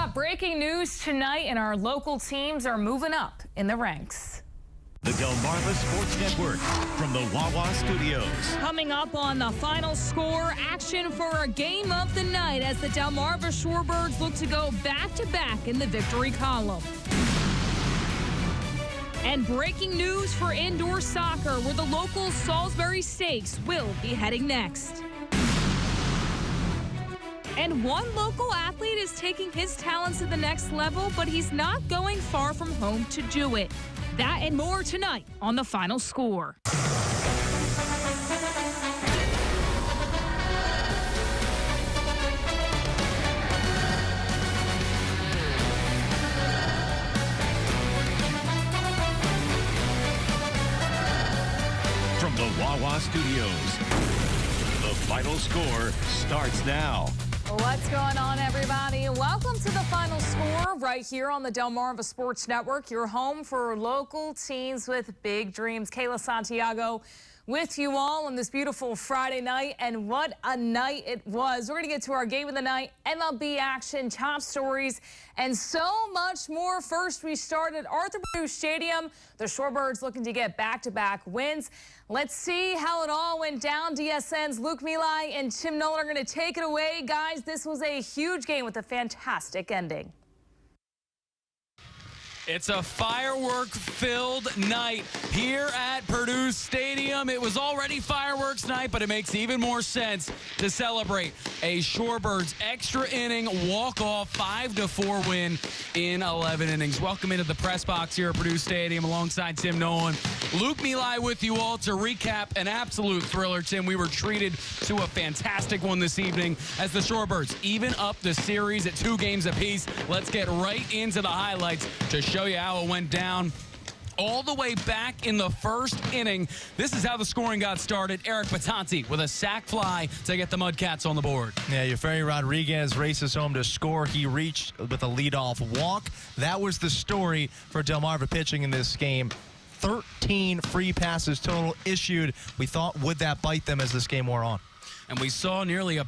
top breaking news tonight, and our local teams are moving up in the ranks. The Delmarva Sports Network from the Wawa Studios. Coming up on the final score, action for a game of the night as the Delmarva Shorebirds look to go back-to-back in the victory column. And breaking news for indoor soccer, where the local Salisbury Stakes will be heading next. And one local athlete is taking his talents to the next level, but he's not going far from home to do it. That and more tonight on The Final Score. From the Wawa Studios, The Final Score starts now. What's going on, everybody? Welcome to The Final Score right here on the Delmarva Sports Network, your home for local teams with big dreams. Kayla Santiago with you all on this beautiful Friday night, and what a night it was. We're going to get to our game of the night, MLB action, top stories, and so much more. First, we start at Arthur Purdue Stadium. The Shorebirds looking to get back-to-back wins. Let's see how it all went down. DSN's Luke Milai and Tim Nolan are going to take it away. Guys, this was a huge game with a fantastic ending. It's a firework-filled night here at Purdue Stadium. It was already fireworks night, but it makes even more sense to celebrate a Shorebirds extra inning walk-off 5-4 win in 11 innings. Welcome into the press box here at Purdue Stadium alongside Tim Nolan. Luke Milai with you all to recap an absolute thriller. Tim, we were treated to a fantastic one this evening as the Shorebirds even up the series at 2 games apiece. Let's get right into the highlights to show you how it went down. All the way back in the first inning, this is how the scoring got started. Eric Batanti with a sac fly to get the Mudcats on the board. Yeah, Yeferi Rodriguez races home to score. He reached with a leadoff walk. That was the story for Delmarva pitching in this game. 13 free passes total issued. We thought, would that bite them as this game wore on? And we saw nearly a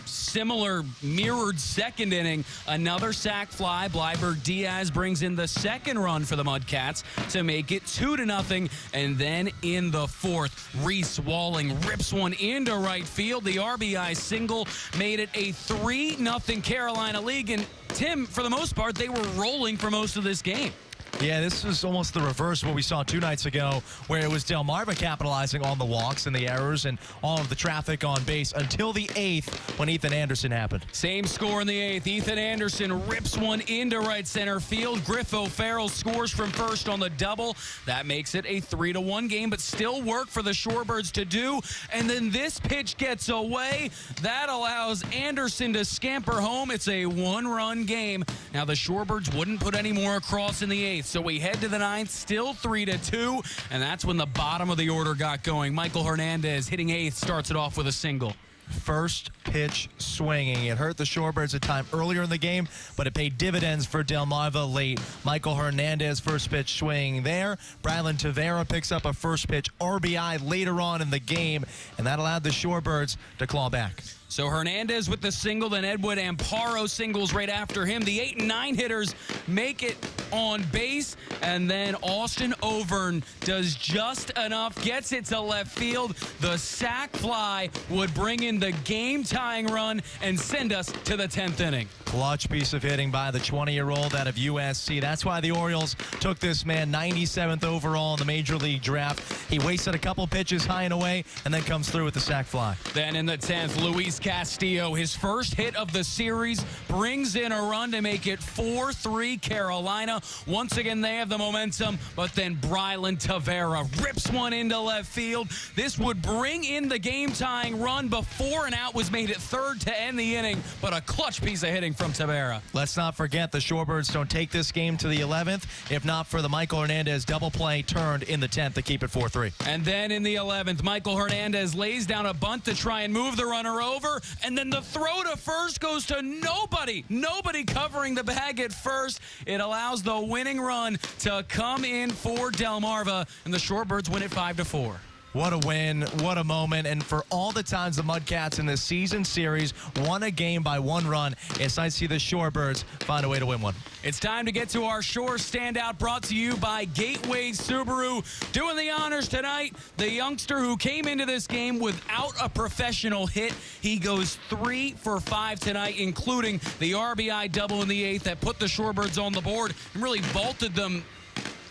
similar mirrored second inning. Another sac fly. Blyberg Diaz brings in the second run for the Mudcats to make it 2-0. And then in the fourth, Reese Walling rips one into right field. The RBI single made it a 3-0 Carolina League. And Tim, for the most part, they were rolling for most of this game. Yeah, this was almost the reverse of what we saw 2 nights ago, where it was Delmarva capitalizing on the walks and the errors and all of the traffic on base until the 8th when Ethan Anderson happened. Same score in the 8th. Ethan Anderson rips one into right center field. Griff O'Farrell scores from first on the double. That makes it a 3-1 game, but still work for the Shorebirds to do. And then this pitch gets away. That allows Anderson to scamper home. It's a 1-run game. Now the Shorebirds wouldn't put any more across in the 8th. So we head to the 9th, still 3-2, and that's when the bottom of the order got going. Michael Hernandez hitting 8th, starts it off with a single. First pitch swinging. It hurt the Shorebirds a time earlier in the game, but it paid dividends for Delmarva late. Michael Hernandez, first pitch swing there. Brylan Tavera picks up a first pitch RBI later on in the game, and that allowed the Shorebirds to claw back. So Hernandez with the single, then Edward Amparo singles right after him. The 8 and 9 hitters make it on base, and then Austin Overn does just enough, gets it to left field. The sac fly would bring in the game-tying run and send us to the 10th inning. Clutch piece of hitting by the 20-year-old out of USC. That's why the Orioles took this man 97th overall in the Major League draft. He wasted a couple pitches high and away and then comes through with the sac fly. Then in the 10th, Luis Castillo, his first hit of the series, brings in a run to make it 4-3 Carolina. Once again, they have the momentum, but then Brylan Tavera rips one into left field. This would bring in the game-tying run before an out was made at third to end the inning, but a clutch piece of hitting from Tavera. Let's not forget the Shorebirds don't take this game to the 11th, if not for the Michael Hernandez double play turned in the 10th to keep it 4-3. And then in the 11th, Michael Hernandez lays down a bunt to try and move the runner over, and then the throw to first goes to nobody. Nobody covering the bag at first. It allows the winning run to come in for Delmarva, and the Shorebirds win it 5-4. What a win, what a moment, and for all the times the Mudcats in this season series won a game by 1 run, it's nice to see the Shorebirds find a way to win one. It's time to get to our Shore Standout, brought to you by Gateway Subaru. Doing the honors tonight, the youngster who came into this game without a professional hit. He goes 3 for 5 tonight, including the RBI double in the 8th that put the Shorebirds on the board and really vaulted them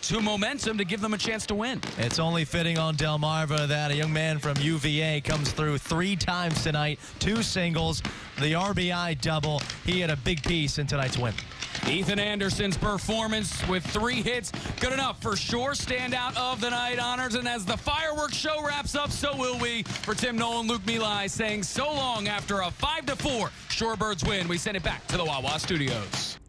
to momentum to give them a chance to win. It's only fitting on Delmarva that a young man from UVA comes through 3 times tonight, 2 singles, the RBI double. He had a big piece in tonight's win. Ethan Anderson's performance with 3 hits, good enough for Shore Standout of the Night honors. And as the fireworks show wraps up, so will we. For Tim Nolan, Luke Milai saying so long after a 5-4 Shorebirds win. We send it back to the Wawa Studios.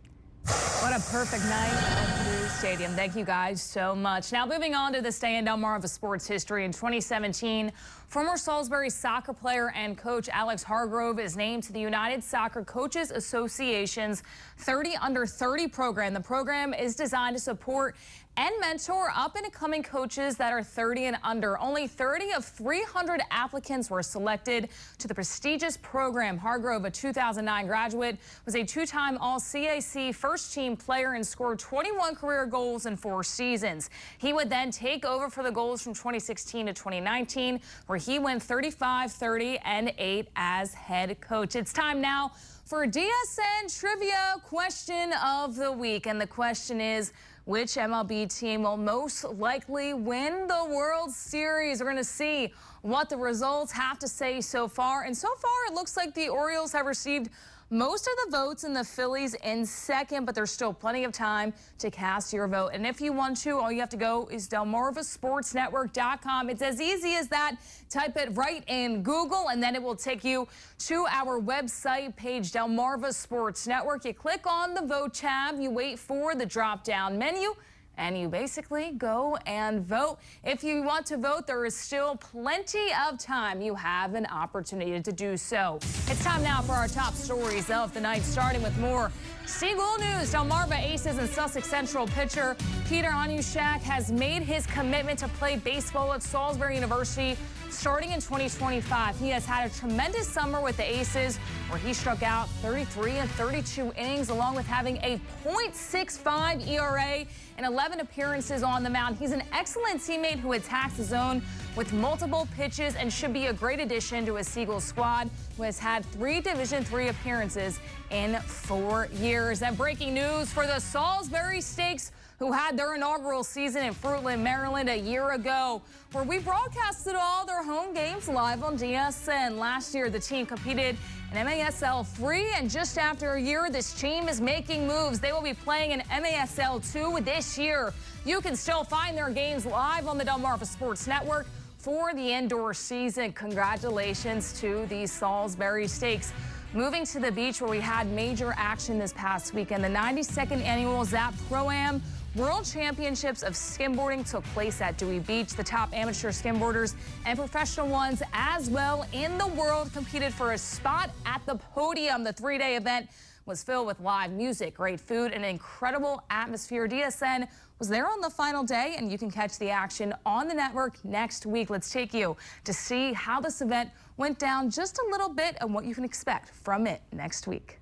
What a perfect night at Purdue Stadium. Thank you guys so much. Now moving on to this day in Delmarva sports history. In 2017, former Salisbury soccer player and coach Alex Hargrove is named to the United Soccer Coaches Association's 30 Under 30 program. The program is designed to support and mentor up-and-coming coaches that are 30 and under. Only 30 of 300 applicants were selected to the prestigious program. Hargrove, a 2009 graduate, was a 2-time All-CAC first-team player and scored 21 career goals in 4 seasons. He would then take over for the goals from 2016 to 2019, where he went 35, 30, and 8 as head coach. It's time now for DSN Trivia Question of the Week. And the question is, which MLB team will most likely win the World Series? We're going to see what the results have to say so far. And so far, it looks like the Orioles have received most of the votes and the Phillies in second, but there's still plenty of time to cast your vote. And if you want to, all you have to go is DelmarvaSportsNetwork.com. It's as easy as that. Type it right in Google, and then it will take you to our website page, Delmarva Sports Network. You click on the Vote tab, you wait for the drop-down menu, and you basically go and vote. If you want to vote, there is still plenty of time. You have an opportunity to do so. It's time now for our top stories of the night, starting with more Seagull news. Delmarva Aces and Sussex Central pitcher Peter Onyushak has made his commitment to play baseball at Salisbury University starting in 2025. He has had a tremendous summer with the Aces, where he struck out 33 and 32 innings, along with having a .65 ERA and 11 appearances on the mound. He's an excellent teammate who attacks the zone with multiple pitches and should be a great addition to a Seagulls squad, who has had 3 Division III appearances in 4 years. And breaking news for the Salisbury Stakes, who had their inaugural season in Fruitland, Maryland a year ago, where we broadcasted all their home games live on DSN. Last year, the team competed in MASL 3, and just after a year, this team is making moves. They will be playing in MASL 2 this year. You can still find their games live on the Delmarva Sports Network for the indoor season. Congratulations to the Salisbury Stakes. Moving to the beach, where we had major action this past weekend, the 92nd annual ZAP Pro-Am World Championships of Skimboarding took place at Dewey Beach. The top amateur skimboarders and professional ones as well in the world competed for a spot at the podium. The 3-day event was filled with live music, great food, and an incredible atmosphere. DSN was there on the final day, and you can catch the action on the network next week. Let's take you to see how this event went down, just a little bit of what you can expect from it next week.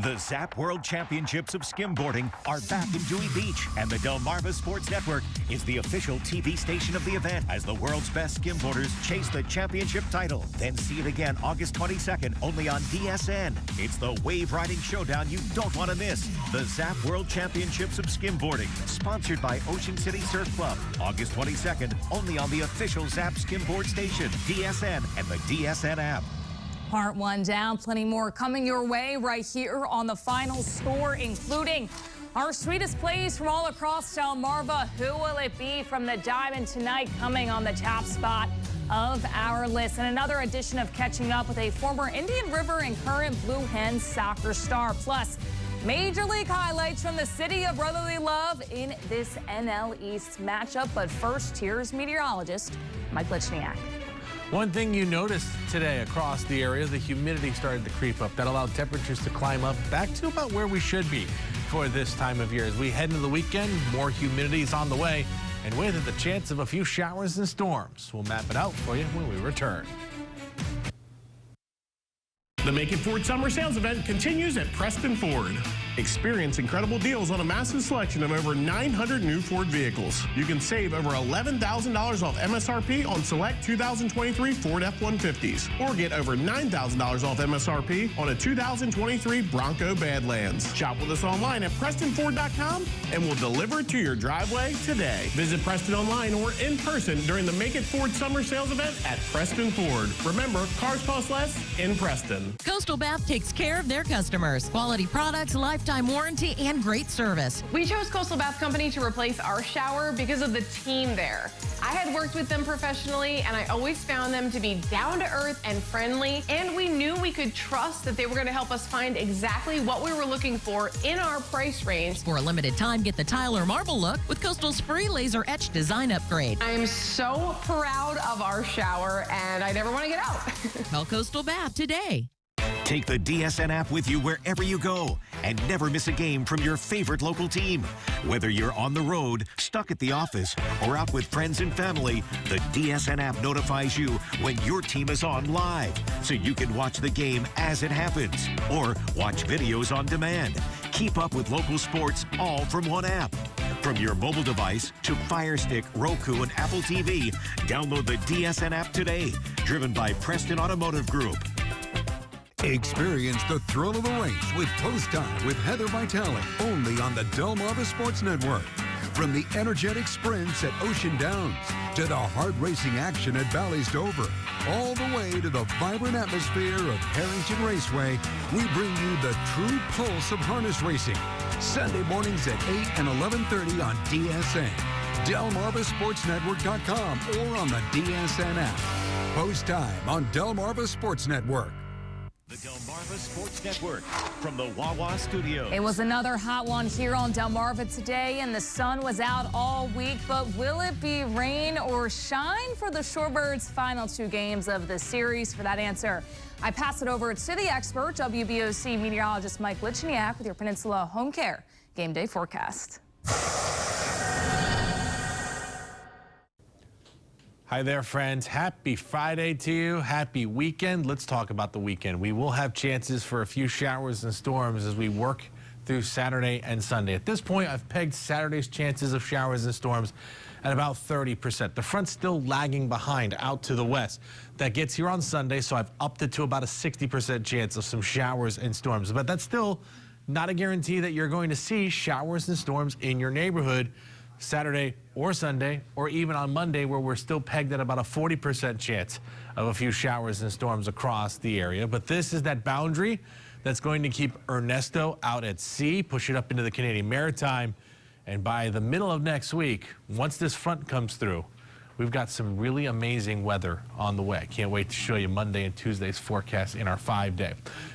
The ZAP World Championships of Skimboarding are back in Dewey Beach, and the Delmarva Sports Network is the official TV station of the event as the world's best skimboarders chase the championship title. Then see it again August 22nd, only on DSN. It's the wave riding showdown you don't want to miss. The ZAP World Championships of Skimboarding, sponsored by Ocean City Surf Club. August 22nd, only on the official ZAP Skimboard station, DSN, and the DSN app. Part 1 down, plenty more coming your way right here on the final score, including our sweetest plays from all across Delmarva. Who will it be from the Diamond tonight, coming on the top spot of our list? And another edition of Catching Up with a former Indian River and current Blue Hens soccer star. Plus, Major League highlights from the city of brotherly love in this NL East matchup. But first, here's meteorologist Mike Lichniak. One thing you noticed today across the area, the humidity started to creep up. That allowed temperatures to climb up back to about where we should be for this time of year. As we head into the weekend, more humidity is on the way. and with the chance of a few showers and storms. We'll map it out for you when we return. The Make It Ford Summer Sales Event continues at Preston Ford. Experience incredible deals on a massive selection of over 900 new Ford vehicles. You can save over $11,000 off MSRP on select 2023 Ford F-150s, or get over $9,000 off MSRP on a 2023 Bronco Badlands. Shop with us online at PrestonFord.com and we'll deliver to your driveway today. Visit Preston online or in person during the Make It Ford Summer Sales Event at Preston Ford. Remember, cars cost less in Preston. Coastal Bath takes care of their customers. Quality products, lifetime warranty, and great service. We chose Coastal Bath Company to replace our shower because of the team there. I had worked with them professionally, and I always found them to be down to earth and friendly, and we knew we could trust that they were going to help us find exactly what we were looking for in our price range. For a limited time, get the tile or marble look with Coastal's free laser etch design upgrade. I am so proud of our shower, and I never want to get out. Call Coastal Bath today. Take the DSN app with you wherever you go and never miss a game from your favorite local team. Whether you're on the road, stuck at the office, or out with friends and family, the DSN app notifies you when your team is on live, so you can watch the game as it happens or watch videos on demand. Keep up with local sports all from one app. From your mobile device to Fire Stick, Roku, and Apple TV, download the DSN app today. Driven by Preston Automotive Group. Experience the thrill of the race with Post Time with Heather Vitale, only on the Delmarva Sports Network. From the energetic sprints at Ocean Downs to the hard racing action at Bally's Dover, all the way to the vibrant atmosphere of Harrington Raceway, we bring you the true pulse of harness racing. Sunday mornings at 8 and 11:30 on DSN, DelmarvaSportsNetwork.com, or on the DSN app. Post Time on Delmarva Sports Network. The Delmarva Sports Network from the Wawa Studios. It was another hot one here on Delmarva today, and the sun was out all week. But will it be rain or shine for the Shorebirds' final two games of the series? For that answer, I pass it over to the expert, WBOC meteorologist Mike Lichniak, with your Peninsula Home Care game day forecast. Hi there, friends. Happy Friday to you. Happy weekend. Let's talk about the weekend. We will have chances for a few showers and storms as we work through Saturday and Sunday. At this point, I've pegged Saturday's chances of showers and storms at about 30%. The front's still lagging behind out to the west. That gets here on Sunday, so I've upped it to about a 60% chance of some showers and storms. But that's still not a guarantee that you're going to see showers and storms in your neighborhood Saturday or Sunday, or even on Monday, where we're still pegged at about a 40% chance of a few showers and storms across the area. But this is that boundary that's going to keep Ernesto out at sea, push it up into the Canadian Maritime, and by the middle of next week, once this front comes through, we've got some really amazing weather on the way. Can't wait to show you Monday and Tuesday's forecast in our 5-day.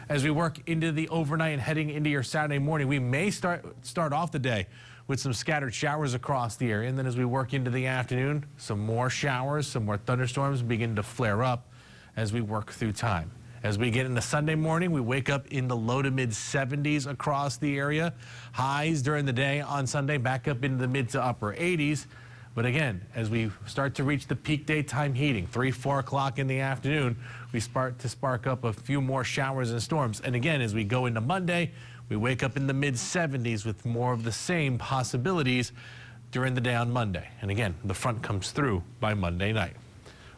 As we work into the overnight and heading into your Saturday morning, we may start off the day with some scattered showers across the area. And then as we work into the afternoon, some more showers, some more thunderstorms begin to flare up as we work through time. As we get into Sunday morning, we wake up in the low to mid 70s across the area. Highs during the day on Sunday back up into the mid to upper 80s. But again, as we start to reach the peak daytime heating, 3, 4 o'clock in the afternoon, we start to spark up a few more showers and storms. And again, as we go into Monday, we wake up in the mid 70s with more of the same possibilities during the day on Monday. And again, the front comes through by Monday night.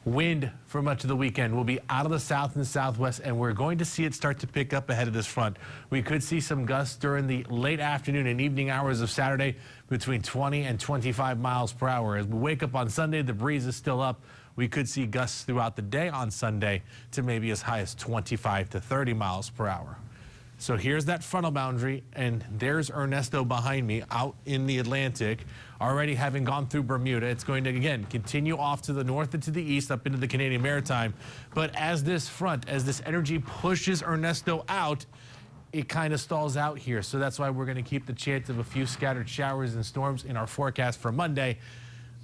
Wind for much of the weekend will be out of the south and southwest, and we're going to see it start to pick up ahead of this front. We could see some gusts during the late afternoon and evening hours of Saturday between 20 and 25 miles per hour. As we wake up on Sunday, the breeze is still up. We could see gusts throughout the day on Sunday to maybe as high as 25 to 30 miles per hour. So here's that frontal boundary, and there's Ernesto behind me out in the Atlantic, already having gone through Bermuda. It's going to, again, continue off to the north and to the east up into the Canadian Maritime. But as this front, as this energy pushes Ernesto out, it kind of stalls out here. So that's why we're going to keep the chance of a few scattered showers and storms in our forecast for Monday.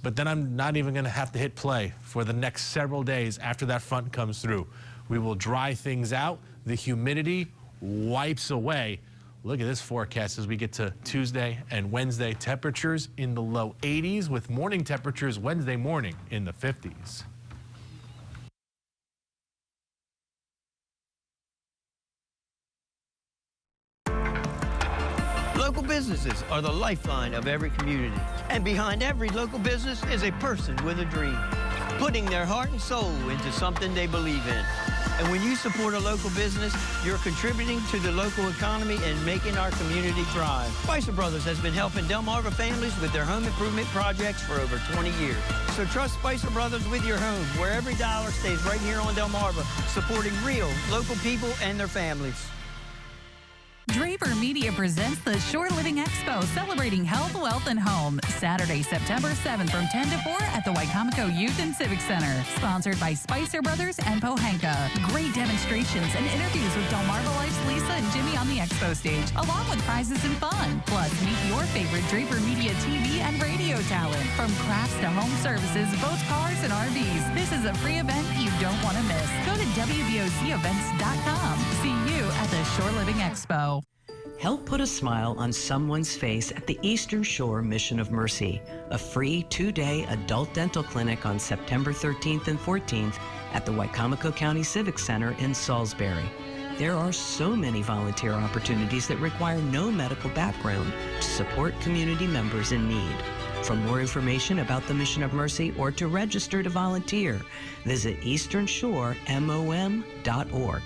But then I'm not even going to have to hit play for the next several days after that front comes through. We will dry things out. The humidity wipes away Look at this forecast as we get to Tuesday and Wednesday. Temperatures in the low 80s with morning temperatures Wednesday morning in the 50s. Local businesses are the lifeline of every community. And behind every local business is a person with a dream, putting their heart and soul into something they believe in. And when you support a local business, you're contributing to the local economy and making our community thrive. Spicer Brothers has been helping Delmarva families with their home improvement projects for over 20 years. So trust Spicer Brothers with your home, where every dollar stays right here on Delmarva, supporting real local people and their families. Draper Media presents the Shore Living Expo, celebrating health, wealth, and home. Saturday, September 7th from 10 to 4 at the Wicomico Youth and Civic Center. Sponsored by Spicer Brothers and Pohanka. Great demonstrations and interviews with Delmarva Life's Lisa and Jimmy on the expo stage, along with prizes and fun. Plus, meet your favorite Draper Media TV and radio talent. From crafts to home services, boats, cars, and RVs. This is a free event you don't want to miss. Go to WVOCevents.com. See you at the Shore Living Expo. Help put a smile on someone's face at the Eastern Shore Mission of Mercy, a free 2-day adult dental clinic on September 13th and 14th at the Wicomico County Civic Center in Salisbury. There are so many volunteer opportunities that require no medical background to support community members in need. For more information about the Mission of Mercy or to register to volunteer, visit easternshoremom.org.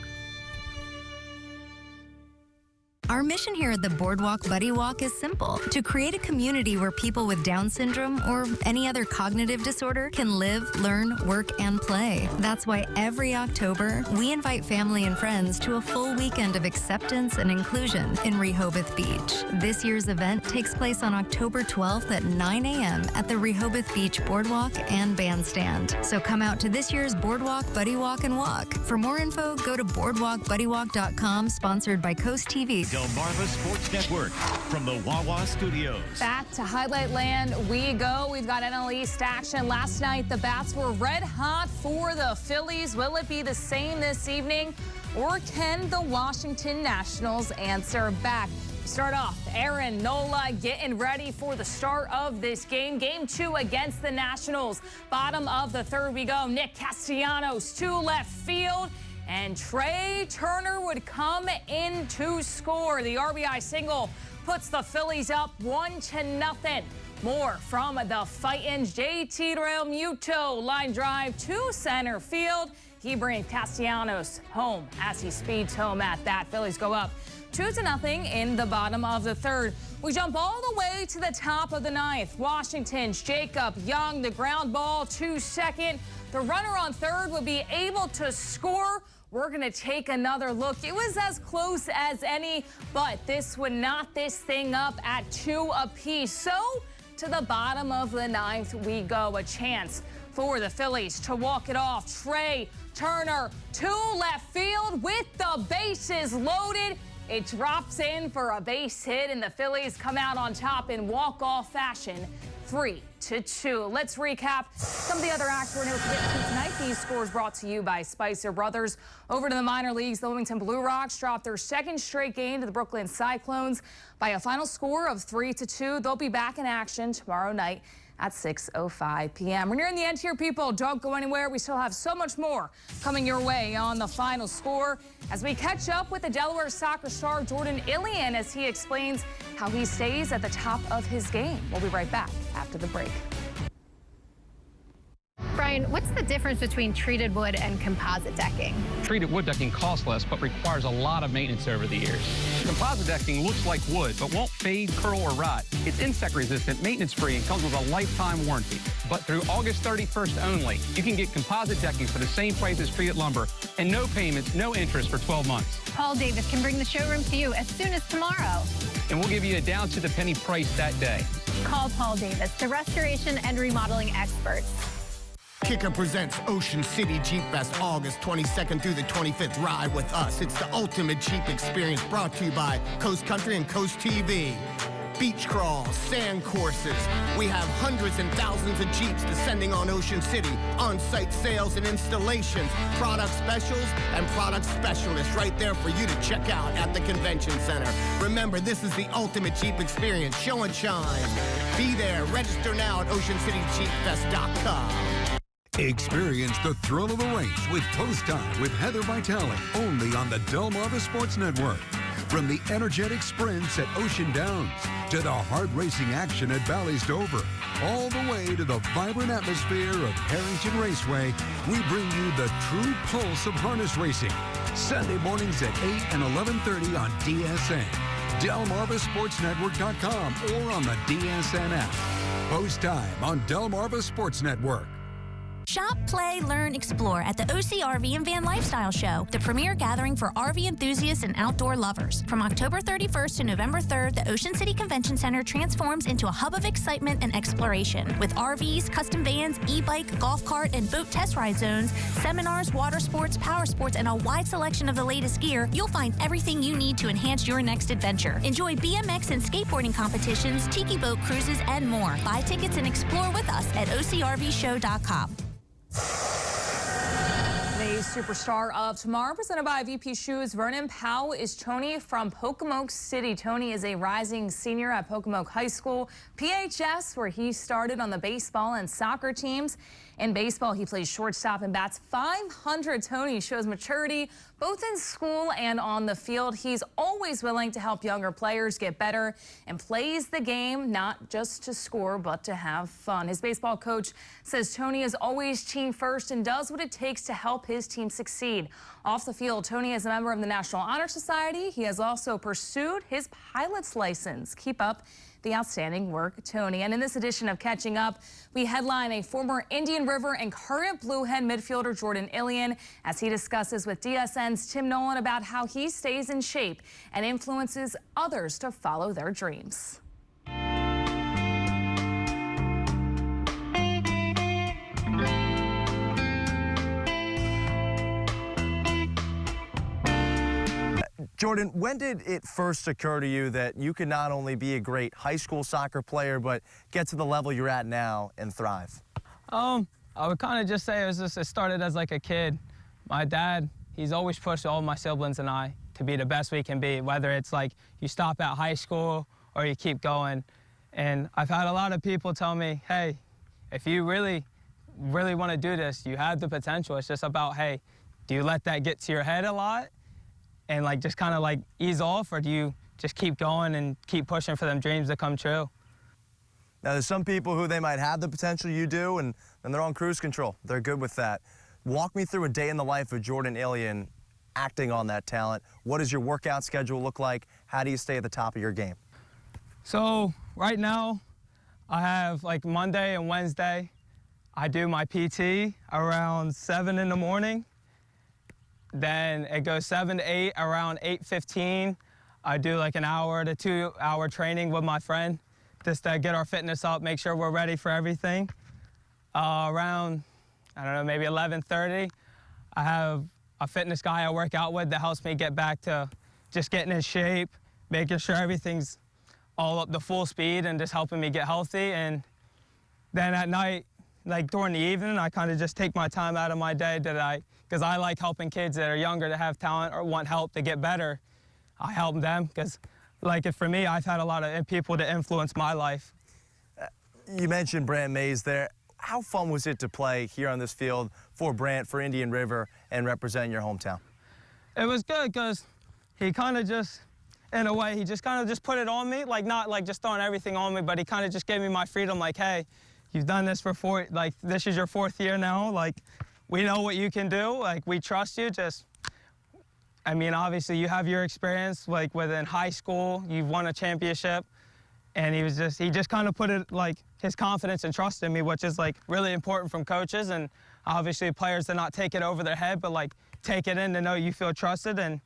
Our mission here at the Boardwalk Buddy Walk is simple: to create a community where people with Down syndrome or any other cognitive disorder can live, learn, work, and play. That's why every October, we invite family and friends to a full weekend of acceptance and inclusion in Rehoboth Beach. This year's event takes place on October 12th at 9 a.m. at the Rehoboth Beach Boardwalk and Bandstand. So come out to this year's Boardwalk Buddy Walk and Walk. For more info, go to boardwalkbuddywalk.com, sponsored by Coast TV. Delmarva Sports Network from the Wawa Studios. Back to Highlight Land we go. We've got NL East action. Last night, the Bats were red hot for the Phillies. Will it be the same this evening, or can the Washington Nationals answer back? Start off, Aaron Nola getting ready for the start of this game. Game 2 against the Nationals. Bottom of the third we go. Nick Castellanos to left field, and Trey Turner would come in to score. The RBI single puts the Phillies up 1-0. More from the Fightins. JT Realmuto line drive to center field. He brings Castellanos home as he speeds home at that. Phillies go up 2-0 in the bottom of the third. We jump all the way to the top of the ninth. Washington's Jacob Young, the ground ball to second. The runner on third would be able to score. We're going to take another look. It was as close as any, but this would knot this thing up at 2 apiece. So to the bottom of the ninth we go. A chance for the Phillies to walk it off. Trey Turner to left field with the bases loaded. It drops in for a base hit, and the Phillies come out on top in walk-off fashion, 3-2. Let's recap some of the other action we're able to get to tonight. These scores brought to you by Spicer Brothers. Over to the minor leagues, the Wilmington Blue Rocks dropped their second straight game to the Brooklyn Cyclones by a final score of 3-2. They'll be back in action tomorrow night at 6:05 p.m. We're nearing the end here, people. Don't go anywhere. We still have so much more coming your way on the final score as we catch up with the Delaware soccer star Jordan Ilian as he explains how he stays at the top of his game. We'll be right back after the break. Brian, what's the difference between treated wood and composite decking? Treated wood decking costs less, but requires a lot of maintenance over the years. Composite decking looks like wood, but won't fade, curl, or rot. It's insect resistant, maintenance free, and comes with a lifetime warranty. But through August 31st only, you can get composite decking for the same price as treated lumber, and no payments, no interest for 12 months. Paul Davis can bring the showroom to you as soon as tomorrow. And we'll give you a down to the penny price that day. Call Paul Davis, the restoration and remodeling expert. Kicker presents Ocean City Jeep Fest, August 22nd through the 25th. Ride with us. It's the ultimate Jeep experience, brought to you by Coast Country and Coast TV. beach crawls, sand courses. We have hundreds and thousands of Jeeps descending on Ocean City, on-site sales and installations, product specials, and product specialists right there for you to check out at the convention center. Remember, this is the ultimate Jeep experience. Show and shine. Be there. Register now at OceanCityJeepFest.com. Experience the thrill of the race with Post Time with Heather Vitale, only on the Delmarva Sports Network. From the energetic sprints at Ocean Downs to the hard racing action at Bally's Dover, all the way to the vibrant atmosphere of Harrington Raceway, we bring you the true pulse of harness racing. Sunday mornings at 8 and 11:30 on DSN, DelmarvaSportsNetwork.com, or on the DSN app. Post Time on Delmarva Sports Network. Shop, play, learn, explore at the OC RV and Van Lifestyle Show, the premier gathering for RV enthusiasts and outdoor lovers. From October 31st to November 3rd, the Ocean City Convention Center transforms into a hub of excitement and exploration. With RVs, custom vans, e-bike, golf cart, and boat test ride zones, seminars, water sports, power sports, and a wide selection of the latest gear, you'll find everything you need to enhance your next adventure. Enjoy BMX and skateboarding competitions, tiki boat cruises, and more. Buy tickets and explore with us at OCRVshow.com. Today's superstar of tomorrow, presented by VP Shoes, Vernon Powell, is Tony from Pocomoke City. Tony is a rising senior at Pocomoke High School, PHS, where he started on the baseball and soccer teams. In baseball, he plays shortstop and bats .500. Tony shows maturity both in school and on the field. He's always willing to help younger players get better and plays the game not just to score but to have fun. His baseball coach says Tony is always team first and does what it takes to help his team succeed. Off the field, Tony is a member of the National Honor Society. He has also pursued his pilot's license. Keep up the outstanding work, Tony. And in this edition of Catching Up, we headline a former Indian River and current Blue Hen midfielder Jordan Ilian as he discusses with DSN's Tim Nolan about how he stays in shape and influences others to follow their dreams. Jordan, when did it first occur to you that you could not only be a great high school soccer player, but get to the level you're at now and thrive? I would kind of just say it started as like a kid. My dad, he's always pushed all my siblings and I to be the best we can be, whether it's like you stop at high school or you keep going. And I've had a lot of people tell me, hey, if you really want to do this, you have the potential. It's just about, hey, do you let that get to your head a lot and like just kind of like ease off, or do you just keep going and keep pushing for them dreams to come true? Now, there's some people who they might have the potential you do, and they're on cruise control. They're good with that. Walk me through a day in the life of Jordan Ilian acting on that talent. What does your workout schedule look like? How do you stay at the top of your game? So right now, I have like Monday and Wednesday, I do my PT around 7 in the morning. Then it goes 7 to 8, around 8:15. I do like an hour to 2 hour training with my friend just to get our fitness up, make sure we're ready for everything. Around, I don't know, maybe 11:30, I have a fitness guy I work out with that helps me get back to just getting in shape, making sure everything's all up to full speed and just helping me get healthy. And then at night, like during the evening, I kind of just take my time out of my day because I like helping kids that are younger that have talent or want help to get better. I help them because, like, for me, I've had a lot of people to influence my life. You mentioned Brant Mays there. How fun was it to play here on this field for Brant, for Indian River, and represent your hometown? It was good because he kind of just, in a way, he just kind of just put it on me, like not like just throwing everything on me, but he kind of just gave me my freedom, like, hey, you've done this for this is your 4th year now, like, we know what you can do, like, we trust you, I mean, obviously you have your experience, like, within high school, you've won a championship, and he just kind of put it, like, his confidence and trust in me, which is, like, really important from coaches, and obviously players to not take it over their head, but, like, take it in to know you feel trusted, and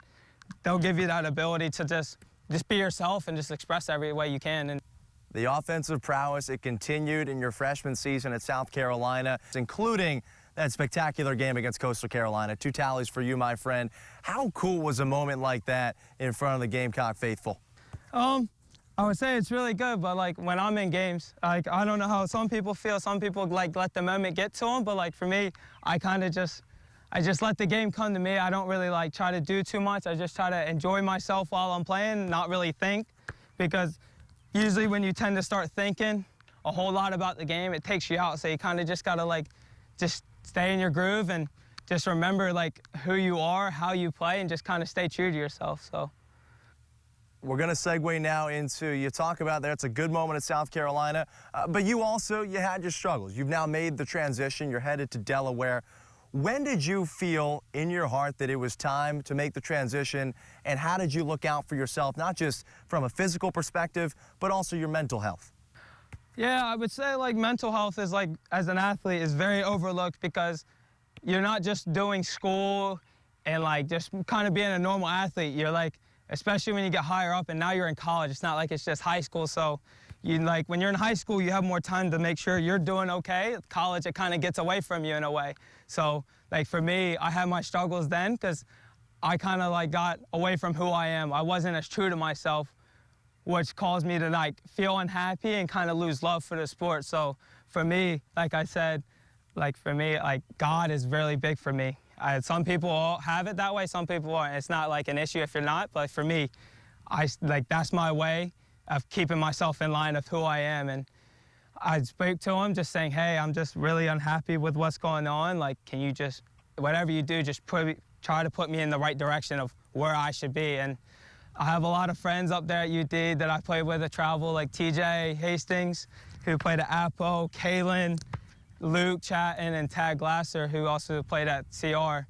they'll give you that ability to just be yourself and just express every way you can. And the offensive prowess, it continued in your freshman season at South Carolina, including that spectacular game against Coastal Carolina. 2 tallies for you, my friend. How cool was a moment like that in front of the Gamecock faithful? I would say it's really good, but like when I'm in games, like I don't know how some people feel. Some people like let the moment get to them, but like for me, I kind of just let the game come to me. I don't really like try to do too much. I just try to enjoy myself while I'm playing, not really think, because usually when you tend to start thinking a whole lot about the game, it takes you out. So you kind of just gotta like just stay in your groove and just remember like who you are, how you play, and just kind of stay true to yourself. So. We're going to segue now into, you talk about there, it's a good moment at South Carolina, but you had your struggles. You've now made the transition. You're headed to Delaware. When did you feel in your heart that it was time to make the transition, and how did you look out for yourself, not just from a physical perspective, but also your mental health? Yeah, I would say like mental health is like, as an athlete, is very overlooked because you're not just doing school and like just kind of being a normal athlete. You're like, especially when you get higher up and now you're in college, it's not like it's just high school. So you like when you're in high school, you have more time to make sure you're doing okay. At college, it kind of gets away from you in a way. So like for me, I had my struggles then because I kind of like got away from who I am. I wasn't as true to myself, which caused me to like feel unhappy and kind of lose love for the sport. So for me, like I said, like for me, like God is really big for me. Some people have it that way, some people aren't. It's not like an issue if you're not, but for me, that's my way of keeping myself in line of who I am. And I spoke to him just saying, hey, I'm just really unhappy with what's going on. Like, can you just, whatever you do, just try to put me in the right direction of where I should be. And I have a lot of friends up there at UD that I played with at travel, like TJ Hastings, who played at Appo, Kalen, Luke Chatton, and Tad Glasser, who also played at CR.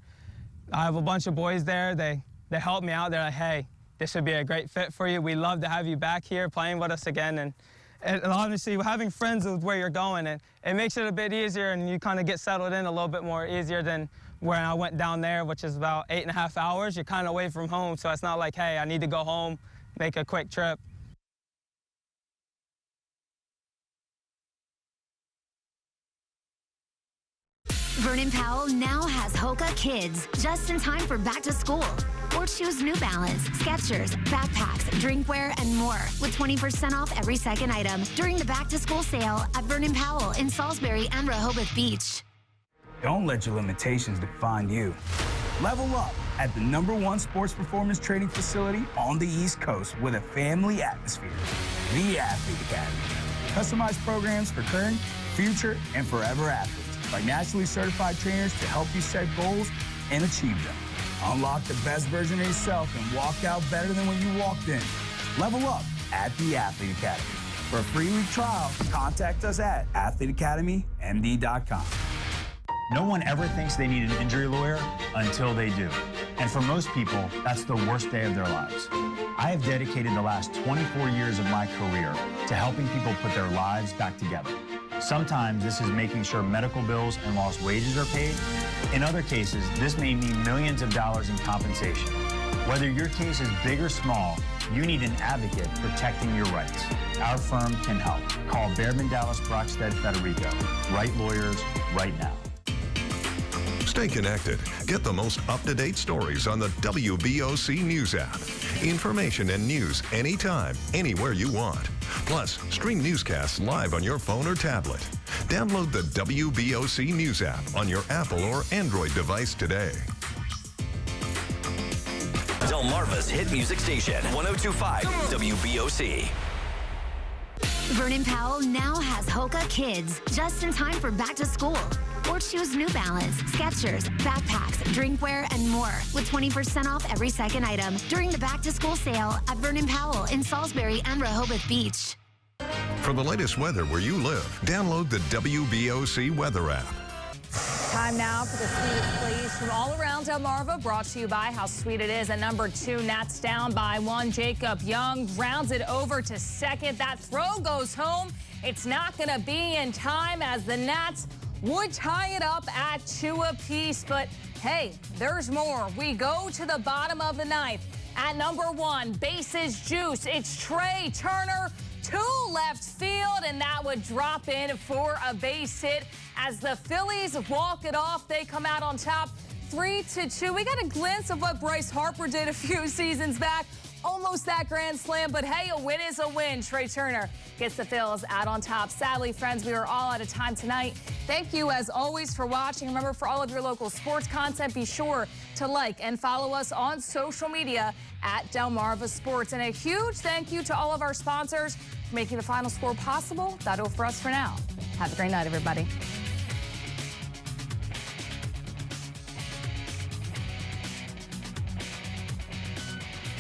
I have a bunch of boys there. They helped me out. They're like, hey, this would be a great fit for you. We'd love to have you back here playing with us again. And obviously, having friends with where you're going, it makes it a bit easier, and you kind of get settled in a little bit more easier than when I went down there, which is about 8.5 hours. You're kind of away from home, so it's not like, hey, I need to go home, make a quick trip. Vernon Powell now has Hoka Kids, just in time for back to school. Or choose New Balance, Skechers, backpacks, drinkware, and more with 20% off every second item during the back to school sale at Vernon Powell in Salisbury and Rehoboth Beach. Don't let your limitations define you. Level up at the #1 sports performance training facility on the East Coast with a family atmosphere. The Athlete Academy. Customized programs for current, future, and forever athletes by nationally certified trainers to help you set goals and achieve them. Unlock the best version of yourself and walk out better than when you walked in. Level up at the Athlete Academy. For a free week trial, contact us at athleteacademymd.com. No one ever thinks they need an injury lawyer until they do. And for most people, that's the worst day of their lives. I have dedicated the last 24 years of my career to helping people put their lives back together. Sometimes this is making sure medical bills and lost wages are paid. In other cases, this may mean millions of dollars in compensation. Whether your case is big or small, you need an advocate protecting your rights. Our firm can help. Call Behrman, Dallas, Brockstead, Federico. Right lawyers, right now. Stay connected. Get the most up-to-date stories on the WBOC News app. Information and news anytime, anywhere you want. Plus, stream newscasts live on your phone or tablet. Download the WBOC News app on your Apple or Android device today. Delmarva's hit music station, 102.5 WBOC. Vernon Powell now has Hoka Kids, just in time for back to school. Or choose New Balance, Skechers, backpacks, drinkware, and more with 20% off every second item during the back to school sale at Vernon Powell in Salisbury and Rehoboth Beach. For the latest weather where you live, download the WBOC weather app. Time now for the sweetest plays from all around Delmarva, brought to you by How Sweet It Is. At #2, Nats down by 1. Jacob Young rounds it over to second. That throw goes home. It's not going to be in time as the Nats would tie it up at 2 apiece. But hey, there's more. We go to the bottom of the ninth. At #1, bases juice. It's Trey Turner to left field, and that would drop in for a base hit. As the Phillies walk it off, they come out on top 3-2. We got a glimpse of what Bryce Harper did a few seasons back. Almost that grand slam, but hey, a win is a win. Trey Turner gets the Phils out on top. Sadly, friends, we are all out of time tonight. Thank you, as always, for watching. Remember, for all of your local sports content, be sure to like and follow us on social media at Delmarva Sports. And a huge thank you to all of our sponsors for making the Final Score possible. That'll for us for now. Have a great night, everybody.